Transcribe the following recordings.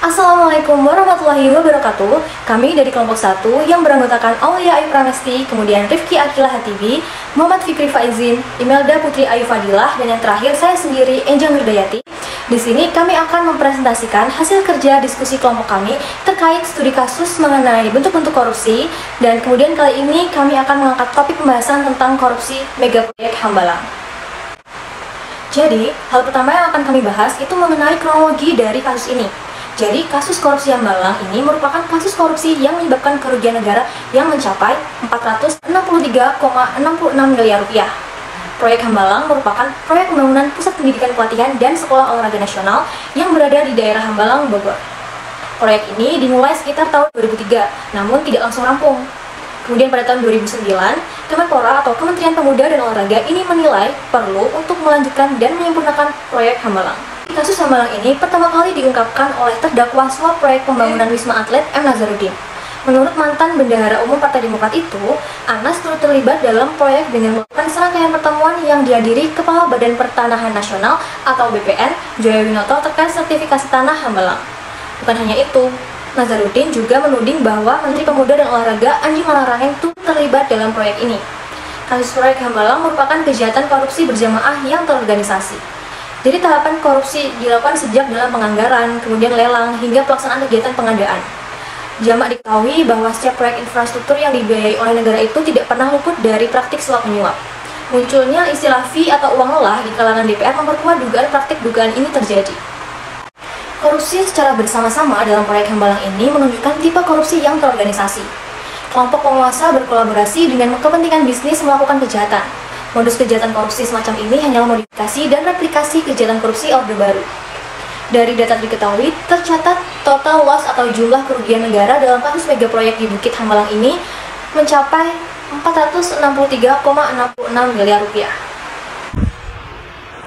Assalamualaikum warahmatullahi wabarakatuh. Kami dari kelompok 1 yang beranggotakan Aulia Ayu Pramesti, kemudian Rifki Akila Hatibi, Muhammad Fikri Faizin, Imelda Putri Ayu Fadilah, dan yang terakhir saya sendiri, Angel Mirdayati. Di sini kami akan mempresentasikan hasil kerja diskusi kelompok kami terkait studi kasus mengenai bentuk-bentuk korupsi, dan kemudian kali ini kami akan mengangkat topik pembahasan tentang korupsi megaproyek Hambalang. Jadi, hal pertama yang akan kami bahas itu mengenai kronologi dari kasus ini. Jadi, kasus korupsi Hambalang ini merupakan kasus korupsi yang menyebabkan kerugian negara yang mencapai 463,66 miliar rupiah. Proyek Hambalang merupakan proyek pembangunan pusat pendidikan pelatihan dan sekolah olahraga nasional yang berada di daerah Hambalang, Bogor. Proyek ini dimulai sekitar tahun 2003, namun tidak langsung rampung. Kemudian pada tahun 2009, Kemenpora atau Kementerian Pemuda dan Olahraga ini menilai perlu untuk melanjutkan dan menyempurnakan proyek Hambalang. Kasus Hambalang ini pertama kali diungkapkan oleh terdakwa suap proyek pembangunan Wisma Atlet M. Nazarudin. Menurut mantan Bendahara Umum Partai Demokrat itu, Anas turut terlibat dalam proyek dengan melakukan serangkaian pertemuan yang dihadiri Kepala Badan Pertanahan Nasional atau BPN, Joyo Winoto terkait sertifikasi tanah Hambalang. Bukan hanya itu, Nazarudin juga menuding bahwa Menteri Pemuda dan Olahraga Anji Malarangeng turut terlibat dalam proyek ini. Kasus proyek Hambalang merupakan kejahatan korupsi berjamaah yang terorganisasi. Jadi tahapan korupsi dilakukan sejak dalam penganggaran, kemudian lelang, hingga pelaksanaan kegiatan pengadaan. Jamak diketahui bahwa setiap proyek infrastruktur yang dibiayai oleh negara itu tidak pernah luput dari praktik suap menyuap. Munculnya istilah fee atau uang lelah di kalangan DPR memperkuat dugaan praktik dugaan ini terjadi. Korupsi secara bersama-sama dalam proyek Hambalang ini menunjukkan tipe korupsi yang terorganisasi. Kelompok penguasa berkolaborasi dengan kepentingan bisnis melakukan kejahatan. Modus kejahatan korupsi semacam ini hanyalah modifikasi dan replikasi kejahatan korupsi Orde Baru. Dari data diketahui, tercatat total loss atau jumlah kerugian negara dalam kasus megaproyek di Bukit Hambalang ini mencapai 463,66 miliar rupiah.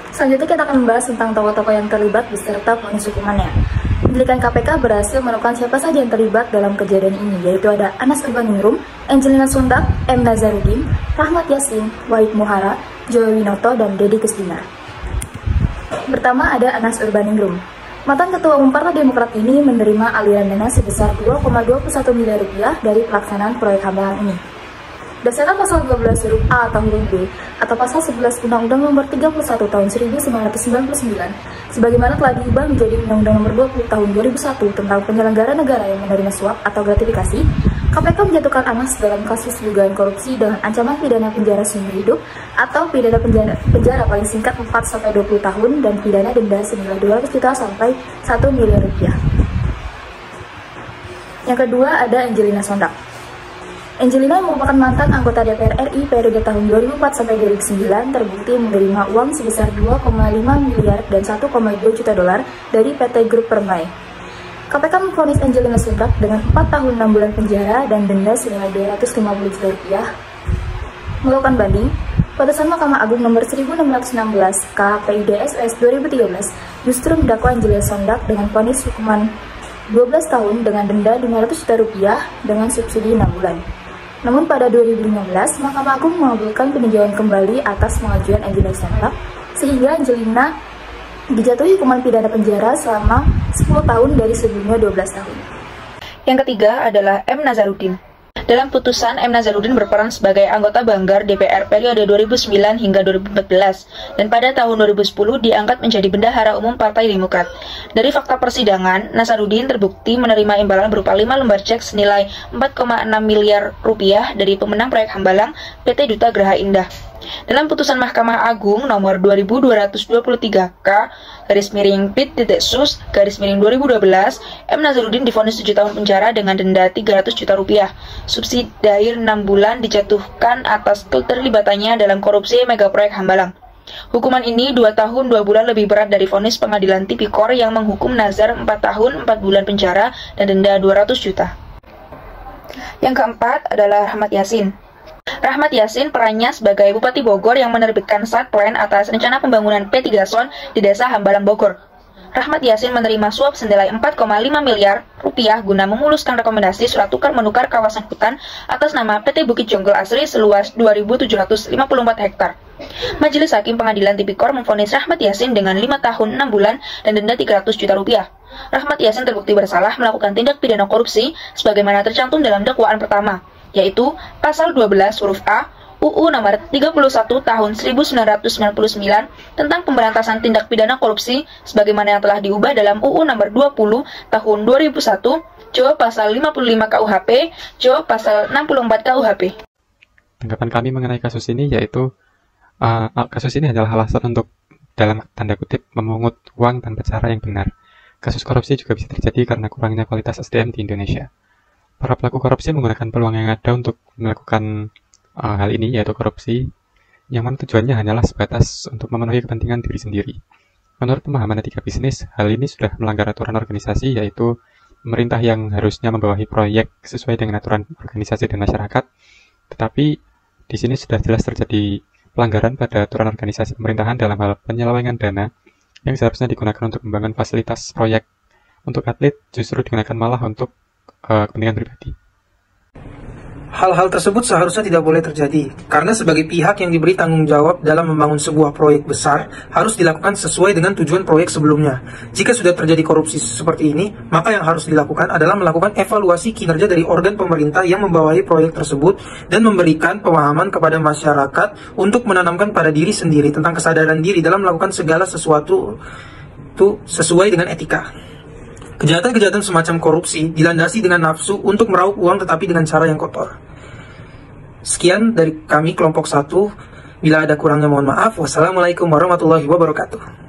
Selanjutnya kita akan membahas tentang tokoh-tokoh yang terlibat beserta vonis hukumannya. Penyelidikan KPK berhasil menemukan siapa saja yang terlibat dalam kejadian ini, yaitu ada Anas Urbaningrum, Angelina Sondag, M. Nazarudin, Rahmat Yassin, Wahid Muhara, Joyo Winoto, dan Deddy Kusdina. Pertama ada Anas Urbaningrum. Mantan Ketua Umum Partai Demokrat ini menerima aliran dana sebesar 2,21 miliar rupiah dari pelaksanaan proyek Hambalang ini. Berdasarkan pasal 12 huruf A atau huruf B atau pasal 11 Undang-Undang Nomor 31 Tahun 1999, sebagaimana telah diubah menjadi Undang-Undang Nomor 20 Tahun 2001 tentang penyelenggara negara yang menerima suap atau gratifikasi, KPK menjatuhkan Anas dalam kasus dugaan korupsi dengan ancaman pidana penjara seumur hidup atau pidana penjara paling singkat 4-20 tahun dan pidana denda senilai 200 juta sampai 1 miliar rupiah. Yang kedua ada Angelina Sondag. Angelina merupakan mantan anggota DPR RI periode tahun 2004 sampai 2009, terbukti menerima uang sebesar 2,5 miliar dan 1,2 juta dolar dari PT Grup Permai. KPK memvonis Angelina Sondag dengan 4 tahun 6 bulan penjara dan denda senilai 250 juta rupiah. Melakukan banding, putusan Mahkamah Agung nomor 1616 KPIDSS 2013 justru mendakwa Angelina Sondag dengan vonis hukuman 12 tahun dengan denda 500 juta rupiah dengan subsidi 6 bulan. Namun pada 2015, Mahkamah Agung mengabulkan peninjauan kembali atas pengajuan Angelina Sondag, sehingga Angelina dijatuhi hukuman pidana penjara selama 10 tahun dari sebelumnya 12 tahun. Yang ketiga adalah M. Nazarudin. Dalam putusan, M. Nazarudin berperan sebagai anggota Banggar DPR periode 2009 hingga 2014, dan pada tahun 2010 diangkat menjadi Bendahara Umum Partai Demokrat. Dari fakta persidangan, Nazarudin terbukti menerima imbalan berupa 5 lembar cek senilai 4,6 miliar rupiah dari pemenang proyek Hambalang PT Duta Graha Indah. Dalam putusan Mahkamah Agung nomor 2223K /Pit.Sus/2012, M. Nazarudin divonis 7 tahun penjara dengan denda 300 juta rupiah. Subsidi 6 bulan dijatuhkan atas keterlibatannya dalam korupsi megaproyek Hambalang. Hukuman ini 2 tahun 2 bulan lebih berat dari vonis Pengadilan Tipikor yang menghukum Nazar 4 tahun 4 bulan penjara dan denda 200 juta. Yang keempat adalah Rahmat Yassin. Rahmat Yassin perannya sebagai Bupati Bogor yang menerbitkan site plan atas rencana pembangunan P3 Zone di Desa Hambalang Bogor. Rahmat Yassin menerima suap senilai 4,5 miliar rupiah guna memuluskan rekomendasi surat tukar-menukar kawasan hutan atas nama PT Bukit Jonggol Asri seluas 2.754 hektar. Majelis Hakim Pengadilan Tipikor memvonis Rahmat Yassin dengan 5 tahun 6 bulan dan denda 300 juta rupiah. Rahmat Yasin terbukti bersalah melakukan tindak pidana korupsi sebagaimana tercantum dalam dakwaan pertama, yaitu pasal 12 huruf A UU nomor 31 tahun 1999 tentang pemberantasan tindak pidana korupsi sebagaimana yang telah diubah dalam UU nomor 20 tahun 2001, Jo pasal 55 KUHP, Jo pasal 64 KUHP. Tanggapan kami mengenai kasus ini yaitu kasus ini adalah alasan untuk dalam tanda kutip memungut uang tanpa cara yang benar. Kasus korupsi juga bisa terjadi karena kurangnya kualitas SDM di Indonesia. Para pelaku korupsi menggunakan peluang yang ada untuk melakukan hal ini, yaitu korupsi, yang mana tujuannya hanyalah sebatas untuk memenuhi kepentingan diri sendiri. Menurut pemahaman etika bisnis, hal ini sudah melanggar aturan organisasi, yaitu pemerintah yang harusnya membawahi proyek sesuai dengan aturan organisasi dan masyarakat, tetapi di sini sudah jelas terjadi pelanggaran pada aturan organisasi pemerintahan dalam hal penyelewengan dana yang seharusnya digunakan untuk membangun fasilitas proyek untuk atlet justru digunakan malah untuk kepentingan pribadi. Hal-hal tersebut seharusnya tidak boleh terjadi, karena sebagai pihak yang diberi tanggung jawab dalam membangun sebuah proyek besar, harus dilakukan sesuai dengan tujuan proyek sebelumnya. Jika sudah terjadi korupsi seperti ini, maka yang harus dilakukan adalah melakukan evaluasi kinerja dari organ pemerintah yang membawahi proyek tersebut, dan memberikan pemahaman kepada masyarakat untuk menanamkan pada diri sendiri tentang kesadaran diri dalam melakukan segala sesuatu itu sesuai dengan etika. Kejahatan-kejahatan semacam korupsi dilandasi dengan nafsu untuk meraup uang tetapi dengan cara yang kotor. Sekian dari kami kelompok 1. Bila ada kurangnya mohon maaf. Wassalamualaikum warahmatullahi wabarakatuh.